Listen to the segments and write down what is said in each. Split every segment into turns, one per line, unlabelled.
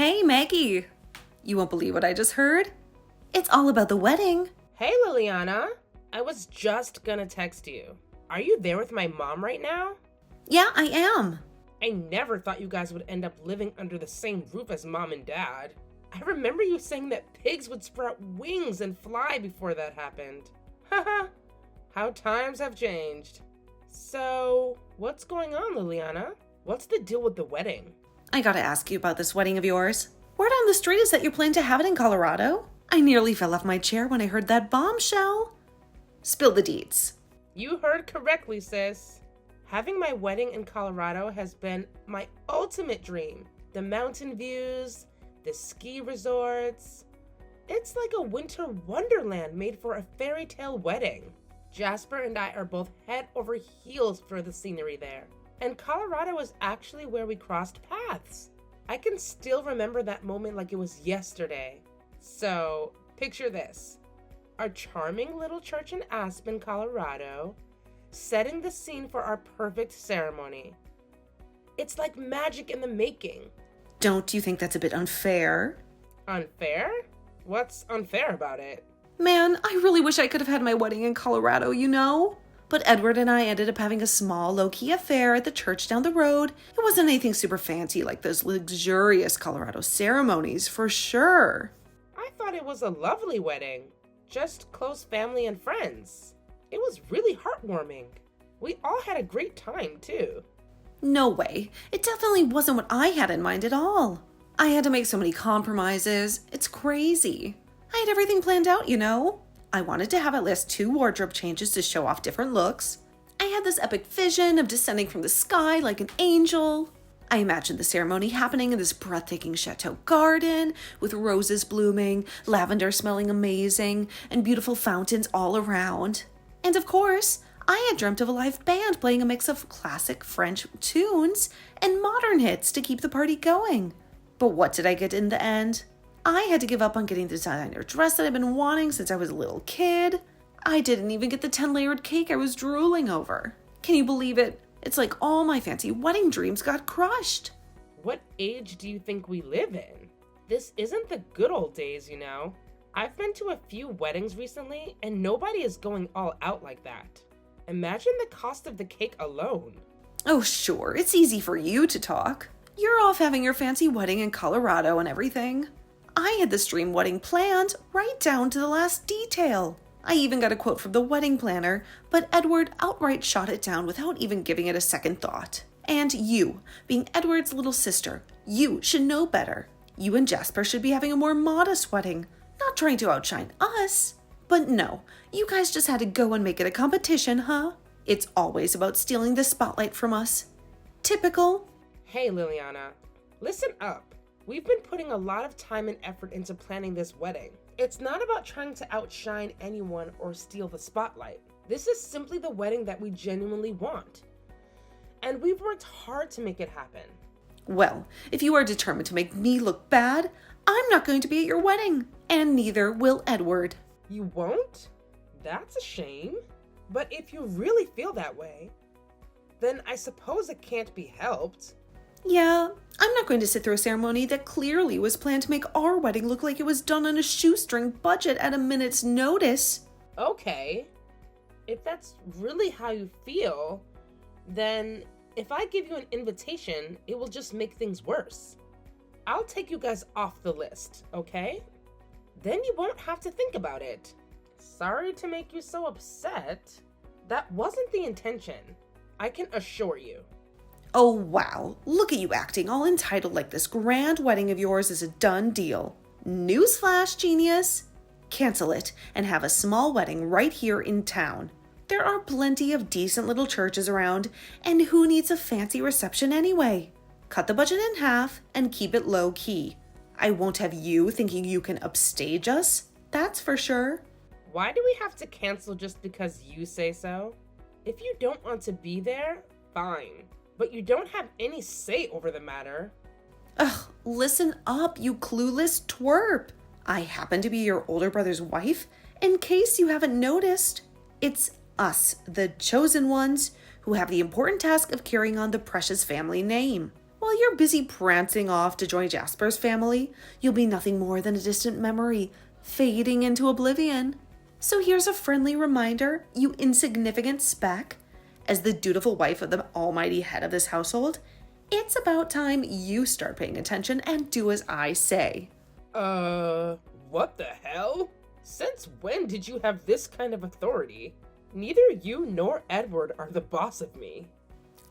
Hey, Maggie. You won't believe what I just heard. It's all about the wedding.
Hey, Liliana. I was just gonna text you. Are you there with my mom right now?
Yeah, I am.
I never thought you guys would end up living under the same roof as mom and dad. I remember you saying that pigs would sprout wings and fly before that happened. Haha, how times have changed. So, what's going on, Liliana? What's the deal with the wedding?
I gotta ask you about this wedding of yours. Word on the street is that you're planning to have it in Colorado. I nearly fell off my chair when I heard that bombshell. Spill the deeds.
You heard correctly, sis. Having my wedding in Colorado has been my ultimate dream. The mountain views, the ski resorts. It's like a winter wonderland made for a fairy tale wedding. Jasper and I are both head over heels for the scenery there. And Colorado is actually where we crossed paths. I can still remember that moment like it was yesterday. So, picture this. Our charming little church in Aspen, Colorado, setting the scene for our perfect ceremony. It's like magic in the making.
Don't you think that's a bit unfair?
Unfair? What's unfair about it?
Man, I really wish I could have had my wedding in Colorado, you know? But Edward and I ended up having a small, low-key affair at the church down the road. It wasn't anything super fancy like those luxurious Colorado ceremonies, for sure.
I thought it was a lovely wedding. Just close family and friends. It was really heartwarming. We all had a great time, too.
No way. It definitely wasn't what I had in mind at all. I had to make so many compromises. It's crazy. I had everything planned out, you know? I wanted to have at least 2 wardrobe changes to show off different looks. I had this epic vision of descending from the sky like an angel. I imagined the ceremony happening in this breathtaking chateau garden with roses blooming, lavender smelling amazing, and beautiful fountains all around. And of course, I had dreamt of a live band playing a mix of classic French tunes and modern hits to keep the party going. But what did I get in the end? I had to give up on getting the designer dress that I've been wanting since I was a little kid. I didn't even get the 10-layered cake I was drooling over. Can you believe it? It's like all my fancy wedding dreams got crushed.
What age do you think we live in? This isn't the good old days, you know. I've been to a few weddings recently, and nobody is going all out like that. Imagine the cost of the cake alone.
Oh, sure, it's easy for you to talk. You're off having your fancy wedding in Colorado and everything. I had this dream wedding planned right down to the last detail. I even got a quote from the wedding planner, but Edward outright shot it down without even giving it a second thought. And you, being Edward's little sister, you should know better. You and Jasper should be having a more modest wedding, not trying to outshine us. But no, you guys just had to go and make it a competition, huh? It's always about stealing the spotlight from us. Typical.
Hey, Liliana, listen up. We've been putting a lot of time and effort into planning this wedding. It's not about trying to outshine anyone or steal the spotlight. This is simply the wedding that we genuinely want. And we've worked hard to make it happen.
Well, if you are determined to make me look bad, I'm not going to be at your wedding, and neither will Edward.
You won't? That's a shame. But if you really feel that way, then I suppose it can't be helped.
Yeah, I'm not going to sit through a ceremony that clearly was planned to make our wedding look like it was done on a shoestring budget at a minute's notice.
Okay, if that's really how you feel, then if I give you an invitation, it will just make things worse. I'll take you guys off the list, okay? Then you won't have to think about it. Sorry to make you so upset. That wasn't the intention, I can assure you.
Oh wow, look at you acting all entitled like this grand wedding of yours is a done deal. Newsflash, genius! Cancel it and have a small wedding right here in town. There are plenty of decent little churches around, and who needs a fancy reception anyway? Cut the budget in half and keep it low key. I won't have you thinking you can upstage us, that's for sure.
Why do we have to cancel just because you say so? If you don't want to be there, fine. But you don't have any say over the matter.
Ugh, listen up, you clueless twerp. I happen to be your older brother's wife, in case you haven't noticed. It's us, the chosen ones, who have the important task of carrying on the precious family name. While you're busy prancing off to join Jasper's family, you'll be nothing more than a distant memory, fading into oblivion. So here's a friendly reminder, you insignificant speck. As the dutiful wife of the almighty head of this household, it's about time you start paying attention and do as I say.
What the hell? Since when did you have this kind of authority? Neither you nor Edward are the boss of me.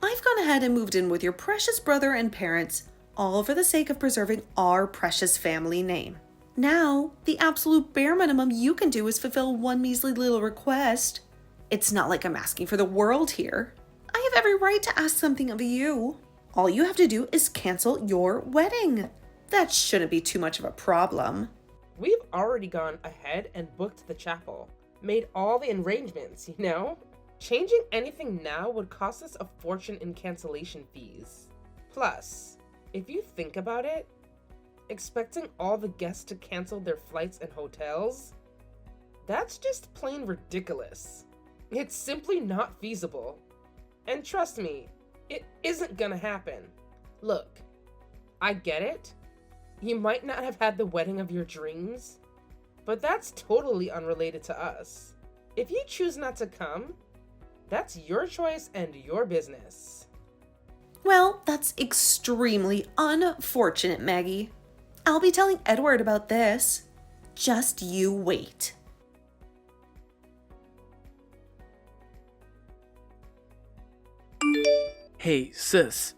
I've gone ahead and moved in with your precious brother and parents, all for the sake of preserving our precious family name. Now, the absolute bare minimum you can do is fulfill one measly little request. It's not like I'm asking for the world here. I have every right to ask something of you. All you have to do is cancel your wedding. That shouldn't be too much of a problem.
We've already gone ahead and booked the chapel. Made all the arrangements, you know? Changing anything now would cost us a fortune in cancellation fees. Plus, if you think about it, expecting all the guests to cancel their flights and hotels, that's just plain ridiculous. It's simply not feasible. And trust me, it isn't gonna happen. Look, I get it. You might not have had the wedding of your dreams, but that's totally unrelated to us. If you choose not to come, that's your choice and your business.
Well, that's extremely unfortunate, Maggie. I'll be telling Edward about this. Just you wait.
Hey, sis.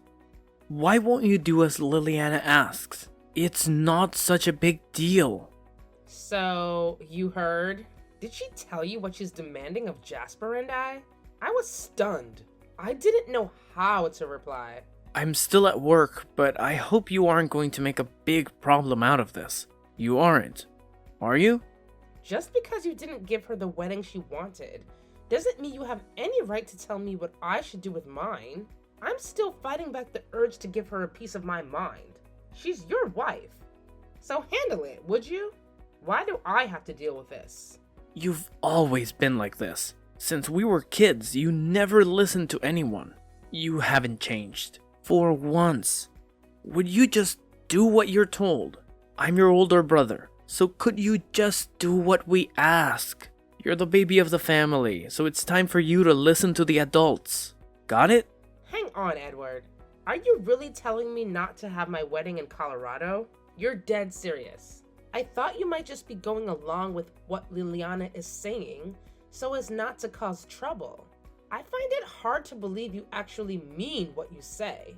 Why won't you do as Liliana asks? It's not such a big deal.
So, you heard? Did she tell you what she's demanding of Jasper and I? I was stunned. I didn't know how to reply.
I'm still at work, but I hope you aren't going to make a big problem out of this. You aren't, are you?
Just because you didn't give her the wedding she wanted, doesn't mean you have any right to tell me what I should do with mine. I'm still fighting back the urge to give her a piece of my mind. She's your wife. So handle it, would you? Why do I have to deal with this?
You've always been like this. Since we were kids, you never listened to anyone. You haven't changed. For once. Would you just do what you're told? I'm your older brother, so could you just do what we ask? You're the baby of the family, so it's time for you to listen to the adults. Got it?
Hang on, Edward. Are you really telling me not to have my wedding in Colorado? You're dead serious. I thought you might just be going along with what Liliana is saying so as not to cause trouble. I find it hard to believe you actually mean what you say.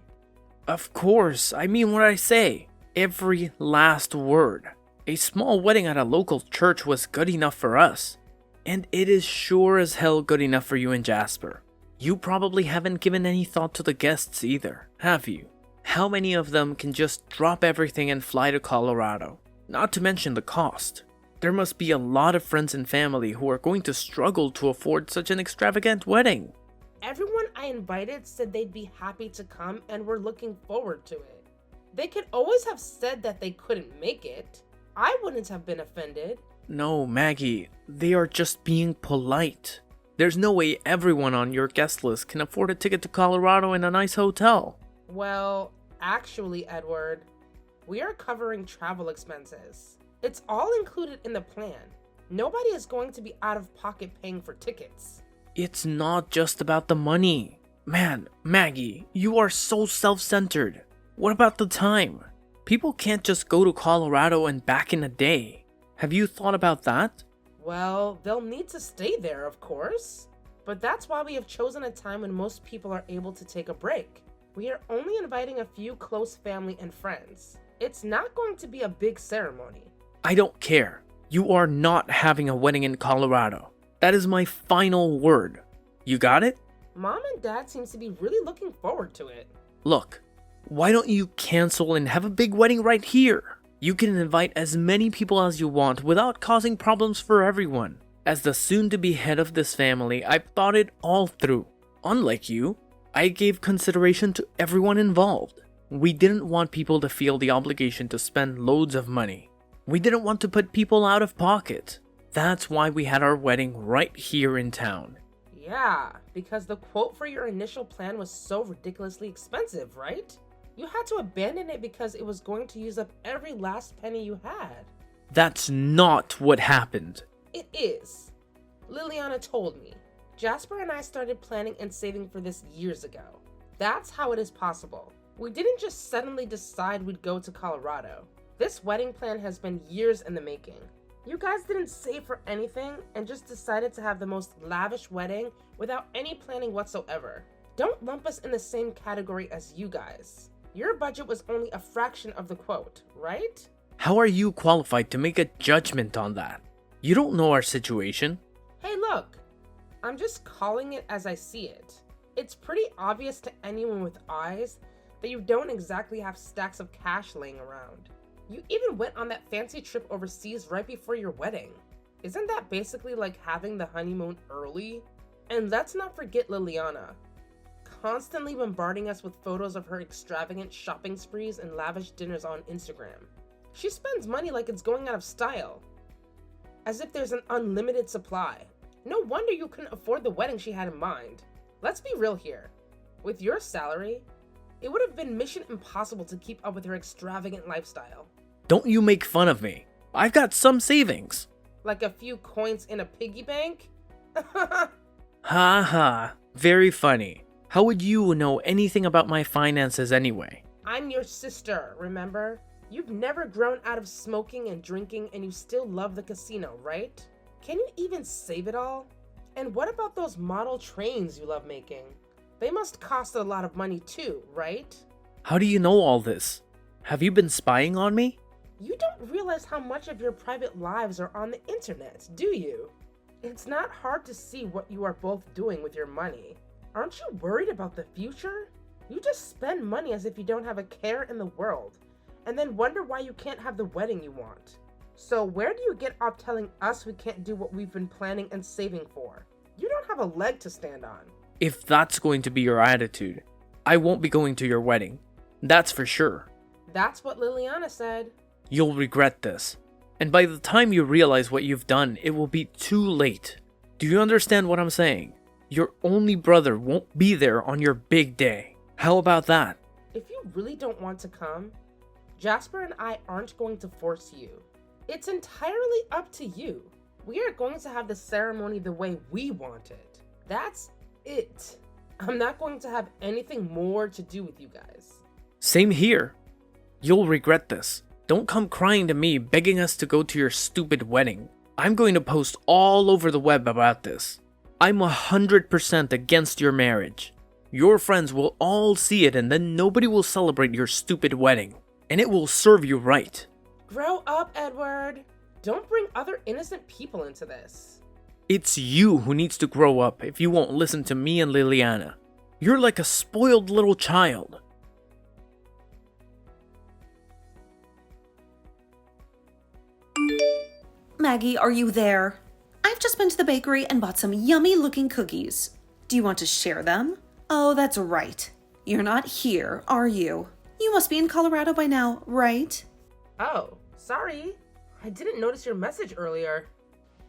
Of course, I mean what I say. Every last word. A small wedding at a local church was good enough for us. And it is sure as hell good enough for you and Jasper. You probably haven't given any thought to the guests either, have you? How many of them can just drop everything and fly to Colorado? Not to mention the cost. There must be a lot of friends and family who are going to struggle to afford such an extravagant wedding.
Everyone I invited said they'd be happy to come and were looking forward to it. They could always have said that they couldn't make it. I wouldn't have been offended.
No, Maggie, they are just being polite. There's no way everyone on your guest list can afford a ticket to Colorado in a nice hotel.
Well, actually, Edward, we are covering travel expenses. It's all included in the plan. Nobody is going to be out of pocket paying for tickets.
It's not just about the money. Man, Maggie, you are so self-centered. What about the time? People can't just go to Colorado and back in a day. Have you thought about that?
Well, they'll need to stay there, of course. But that's why we have chosen a time when most people are able to take a break. We are only inviting a few close family and friends. It's not going to be a big ceremony.
I don't care. You are not having a wedding in Colorado. That is my final word. You got it?
Mom and Dad seems to be really looking forward to it.
Look, why don't you cancel and have a big wedding right here? You can invite as many people as you want without causing problems for everyone. As the soon-to-be head of this family, I've thought it all through. Unlike you, I gave consideration to everyone involved. We didn't want people to feel the obligation to spend loads of money. We didn't want to put people out of pocket. That's why we had our wedding right here in town.
Yeah, because the quote for your initial plan was so ridiculously expensive, right? You had to abandon it because it was going to use up every last penny you had.
That's not what happened.
It is. Liliana told me. Jasper and I started planning and saving for this years ago. That's how it is possible. We didn't just suddenly decide we'd go to Colorado. This wedding plan has been years in the making. You guys didn't save for anything and just decided to have the most lavish wedding without any planning whatsoever. Don't lump us in the same category as you guys. Your budget was only a fraction of the quote, right?
How are you qualified to make a judgment on that? You don't know our situation.
Hey, look. I'm just calling it as I see it. It's pretty obvious to anyone with eyes that you don't exactly have stacks of cash laying around. You even went on that fancy trip overseas right before your wedding. Isn't that basically like having the honeymoon early? And let's not forget Liliana, constantly bombarding us with photos of her extravagant shopping sprees and lavish dinners on Instagram. She spends money like it's going out of style, as if there's an unlimited supply. No wonder you couldn't afford the wedding she had in mind. Let's be real here. With your salary, it would have been mission impossible to keep up with her extravagant lifestyle.
Don't you make fun of me. I've got some savings.
Like a few coins in a piggy bank?
Ha ha. Very funny. How would you know anything about my finances anyway?
I'm your sister, remember? You've never grown out of smoking and drinking and you still love the casino, right? Can you even save it all? And what about those model trains you love making? They must cost a lot of money too, right?
How do you know all this? Have you been spying on me?
You don't realize how much of your private lives are on the internet, do you? It's not hard to see what you are both doing with your money. Aren't you worried about the future? You just spend money as if you don't have a care in the world, and then wonder why you can't have the wedding you want. So where do you get off telling us we can't do what we've been planning and saving for? You don't have a leg to stand on.
If that's going to be your attitude, I won't be going to your wedding. That's for sure.
That's what Liliana said.
You'll regret this. And by the time you realize what you've done, it will be too late. Do you understand what I'm saying? Your only brother won't be there on your big day. How about that?
If you really don't want to come, Jasper and I aren't going to force you. It's entirely up to you. We are going to have the ceremony the way we want it. That's it. I'm not going to have anything more to do with you guys.
Same here. You'll regret this. Don't come crying to me begging us to go to your stupid wedding. I'm going to post all over the web about this. I'm 100% against your marriage. Your friends will all see it and then nobody will celebrate your stupid wedding. And it will serve you right.
Grow up, Edward. Don't bring other innocent people into this.
It's you who needs to grow up if you won't listen to me and Liliana. You're like a spoiled little child.
Maggie, are you there? I've just been to the bakery and bought some yummy looking cookies. Do you want to share them? Oh, that's right. You're not here, are you? You must be in Colorado by now, right?
Oh, sorry. I didn't notice your message earlier.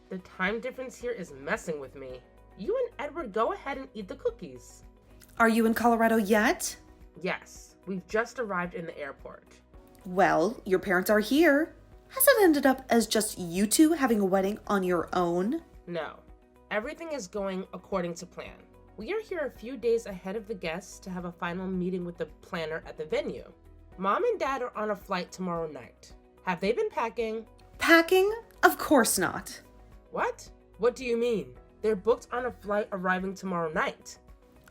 The time difference here is messing with me. You and Edward go ahead and eat the cookies.
Are you in Colorado yet?
Yes, we've just arrived in the airport.
Well, your parents are here. Has it ended up as just you two having a wedding on your own?
No, everything is going according to plan. We are here a few days ahead of the guests to have a final meeting with the planner at the venue. Mom and Dad are on a flight tomorrow night. Have they been packing?
Packing? Of course not.
What? What do you mean? They're booked on a flight arriving tomorrow night.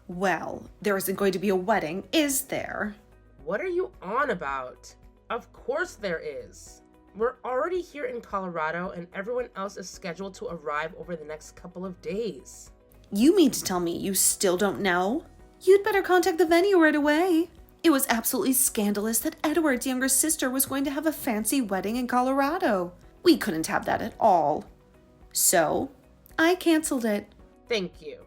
Well, there isn't going to be a wedding, is there?
What are you on about? Of course there is. We're already here in Colorado and everyone else is scheduled to arrive over the next couple of days.
You mean to tell me you still don't know? You'd better contact the venue right away. It was absolutely scandalous that Edward's younger sister was going to have a fancy wedding in Colorado. We couldn't have that at all. So, I canceled it.
Thank you.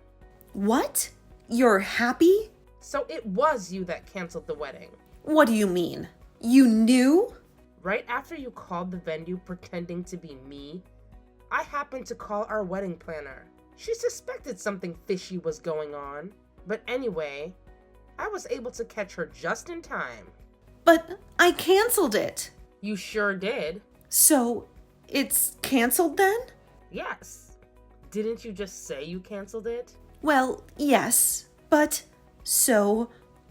What? You're happy?
So it was you that canceled the wedding.
What do you mean? You knew?
Right after you called the venue pretending to be me, I happened to call our wedding planner. She suspected something fishy was going on. But anyway, I was able to catch her just in time.
But I canceled it.
You sure did.
So, it's canceled then?
Yes. Didn't you just say you canceled it?
Well, yes, but so,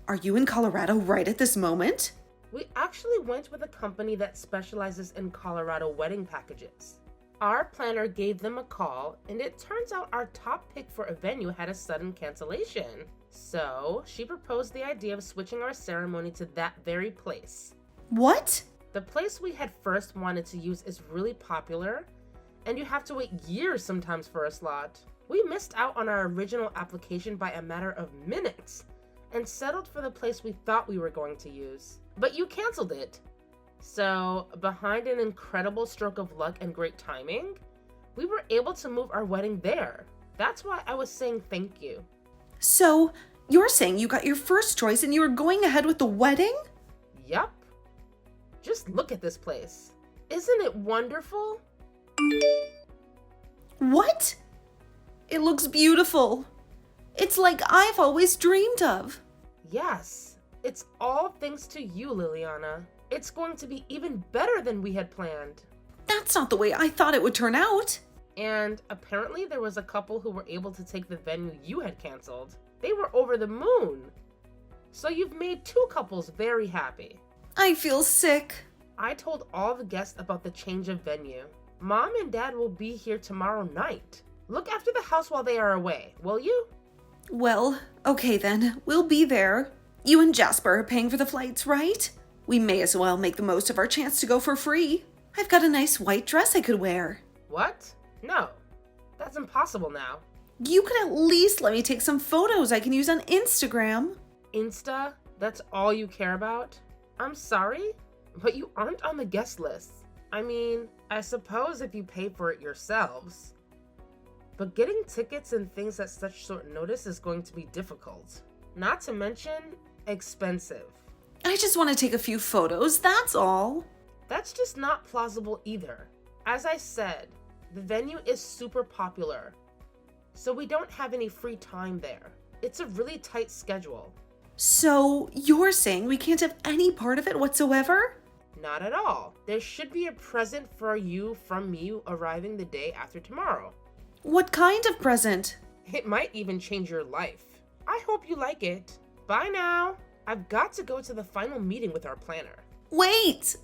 are you in Colorado right at this moment?
We actually went with a company that specializes in Colorado wedding packages. Our planner gave them a call, and it turns out our top pick for a venue had a sudden cancellation. So, she proposed the idea of switching our ceremony to that very place.
What?
The place we had first wanted to use is really popular, and you have to wait years sometimes for a slot. We missed out on our original application by a matter of minutes and settled for the place we thought we were going to use. But you canceled it. So, behind an incredible stroke of luck and great timing, we were able to move our wedding there. That's why I was saying thank you.
So, you're saying you got your first choice and you were going ahead with the wedding?
Yup. Just look at this place. Isn't it wonderful?
What? It looks beautiful. It's like I've always dreamed of.
Yes, it's all thanks to you, Liliana. It's going to be even better than we had planned.
That's not the way I thought it would turn out.
And apparently there was a couple who were able to take the venue you had canceled. They were over the moon. So you've made two couples very happy.
I feel sick.
I told all the guests about the change of venue. Mom and Dad will be here tomorrow night. Look after the house while they are away, will you?
Well, okay then. We'll be there. You and Jasper are paying for the flights, right? We may as well make the most of our chance to go for free. I've got a nice white dress I could wear.
What? No. That's impossible now.
You could at least let me take some photos I can use on Instagram.
Insta? That's all you care about? I'm sorry, but you aren't on the guest list. I mean, I suppose if you pay for it yourselves. But getting tickets and things at such short notice is going to be difficult. Not to mention, expensive.
I just want to take a few photos, that's all.
That's just not plausible either. As I said, the venue is super popular, so we don't have any free time there. It's a really tight schedule.
So, you're saying we can't have any part of it whatsoever?
Not at all. There should be a present for you from me arriving the day after tomorrow.
What kind of present?
It might even change your life. I hope you like it. Bye now. I've got to go to the final meeting with our planner.
Wait!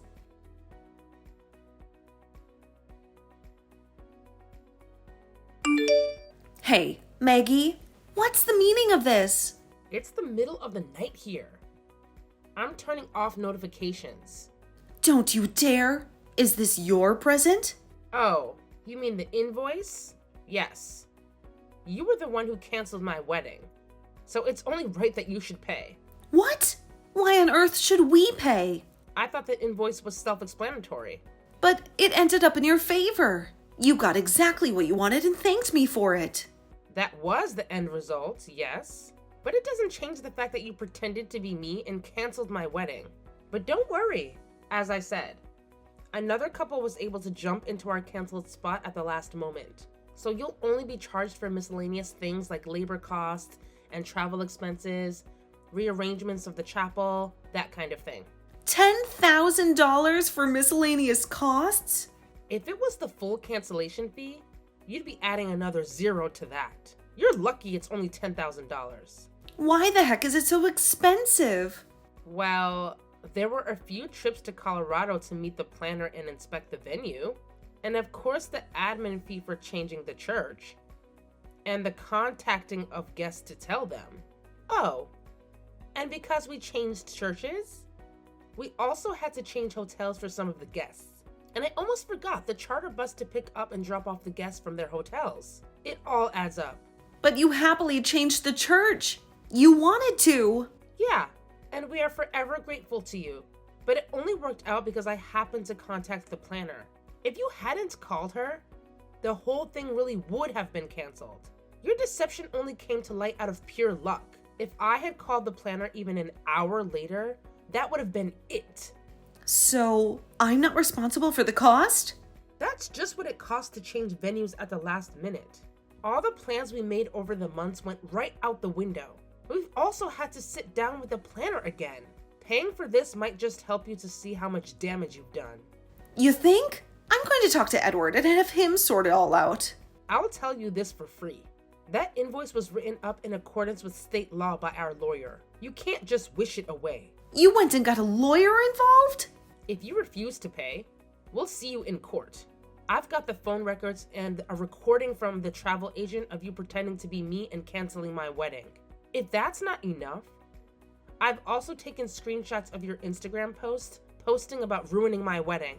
Hey, Maggie, what's the meaning of this?
It's the middle of the night here. I'm turning off notifications.
Don't you dare! Is this your present?
Oh, you mean the invoice? Yes. You were the one who canceled my wedding, so it's only right that you should pay.
What? Why on earth should we pay?
I thought the invoice was self-explanatory.
But it ended up in your favor. You got exactly what you wanted and thanked me for it.
That was the end result, yes. But it doesn't change the fact that you pretended to be me and canceled my wedding. But don't worry. As I said, another couple was able to jump into our canceled spot at the last moment. So you'll only be charged for miscellaneous things like labor costs and travel expenses, rearrangements of the chapel, that kind of thing.
$10,000 for miscellaneous costs?
If it was the full cancellation fee, you'd be adding another zero to that. You're lucky it's only $10,000.
Why the heck is it so expensive?
Well, there were a few trips to Colorado to meet the planner and inspect the venue, and of course the admin fee for changing the church, and the contacting of guests to tell them. Oh, and because we changed churches, we also had to change hotels for some of the guests. And I almost forgot the charter bus to pick up and drop off the guests from their hotels. It all adds up.
But you happily changed the church. You wanted to.
Yeah, and we are forever grateful to you. But it only worked out because I happened to contact the planner. If you hadn't called her, the whole thing really would have been canceled. Your deception only came to light out of pure luck. If I had called the planner even an hour later, that would have been it.
So, I'm not responsible for the cost?
That's just what it costs to change venues at the last minute. All the plans we made over the months went right out the window. We've also had to sit down with the planner again. Paying for this might just help you to see how much damage you've done.
You think? I'm going to talk to Edward and have him sort it all out.
I'll tell you this for free. That invoice was written up in accordance with state law by our lawyer. You can't just wish it away.
You went and got a lawyer involved?
If you refuse to pay, we'll see you in court. I've got the phone records and a recording from the travel agent of you pretending to be me and canceling my wedding. If that's not enough, I've also taken screenshots of your Instagram post posting about ruining my wedding.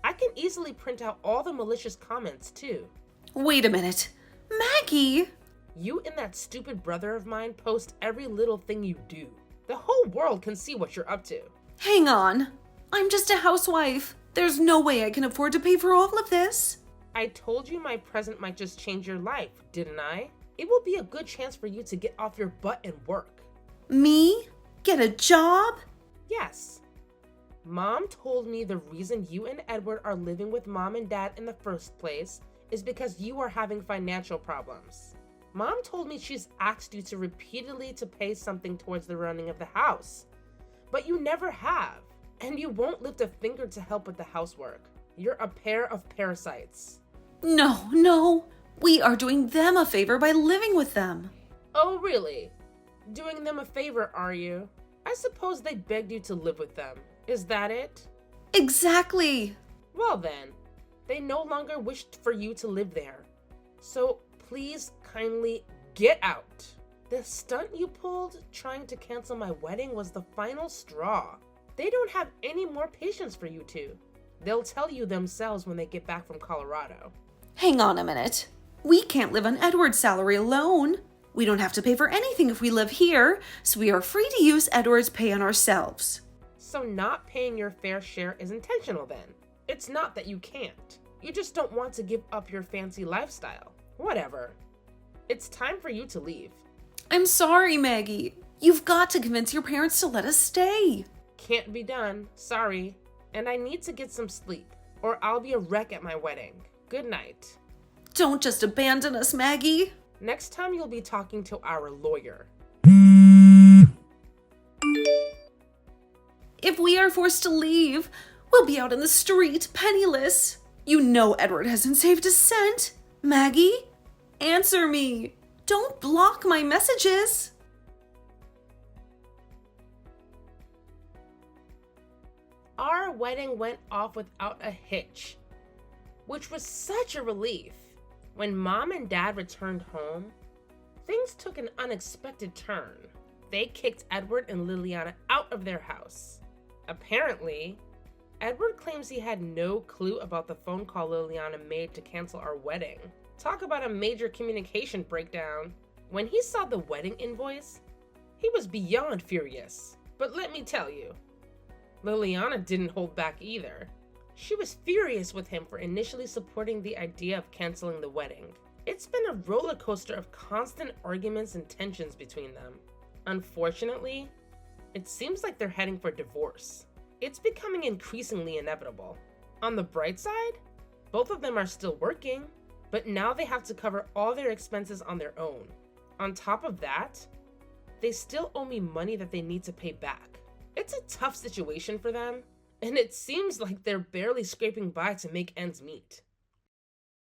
I can easily print out all the malicious comments too.
Wait a minute. Maggie!
You and that stupid brother of mine post every little thing you do. The whole world can see what you're up to.
Hang on. I'm just a housewife. There's no way I can afford to pay for all of this.
I told you my present might just change your life, didn't I? It will be a good chance for you to get off your butt and work.
Me? Get a job?
Yes. Mom told me the reason you and Edward are living with Mom and Dad in the first place is because you are having financial problems. Mom told me she's asked you to repeatedly to pay something towards the running of the house, but you never have, and you won't lift a finger to help with the housework. You're a pair of parasites.
No. We are doing them a favor by living with them.
Oh, really? Doing them a favor, are you? I suppose they begged you to live with them. Is that it?
Exactly.
Well then, they no longer wished for you to live there. So please kindly get out. The stunt you pulled trying to cancel my wedding was the final straw. They don't have any more patience for you two. They'll tell you themselves when they get back from Colorado.
Hang on a minute. We can't live on Edward's salary alone. We don't have to pay for anything if we live here, so we are free to use Edward's pay on ourselves.
So not paying your fair share is intentional then. It's not that you can't. You just don't want to give up your fancy lifestyle. Whatever. It's time for you to leave.
I'm sorry, Maggie. You've got to convince your parents to let us stay.
Can't be done. Sorry. And I need to get some sleep, or I'll be a wreck at my wedding. Good night.
Don't just abandon us, Maggie.
Next time you'll be talking to our lawyer.
If we are forced to leave, we'll be out in the street, penniless. You know Edward hasn't saved a cent. Maggie, answer me. Don't block my messages.
Our wedding went off without a hitch, which was such a relief. When Mom and Dad returned home, things took an unexpected turn. They kicked Edward and Liliana out of their house. Apparently, Edward claims he had no clue about the phone call Liliana made to cancel our wedding. Talk about a major communication breakdown. When he saw the wedding invoice, he was beyond furious. But let me tell you, Liliana didn't hold back either. She was furious with him for initially supporting the idea of canceling the wedding. It's been a roller coaster of constant arguments and tensions between them. Unfortunately, it seems like they're heading for divorce. It's becoming increasingly inevitable. On the bright side, both of them are still working, but now they have to cover all their expenses on their own. On top of that, they still owe me money that they need to pay back. It's a tough situation for them, and it seems like they're barely scraping by to make ends meet.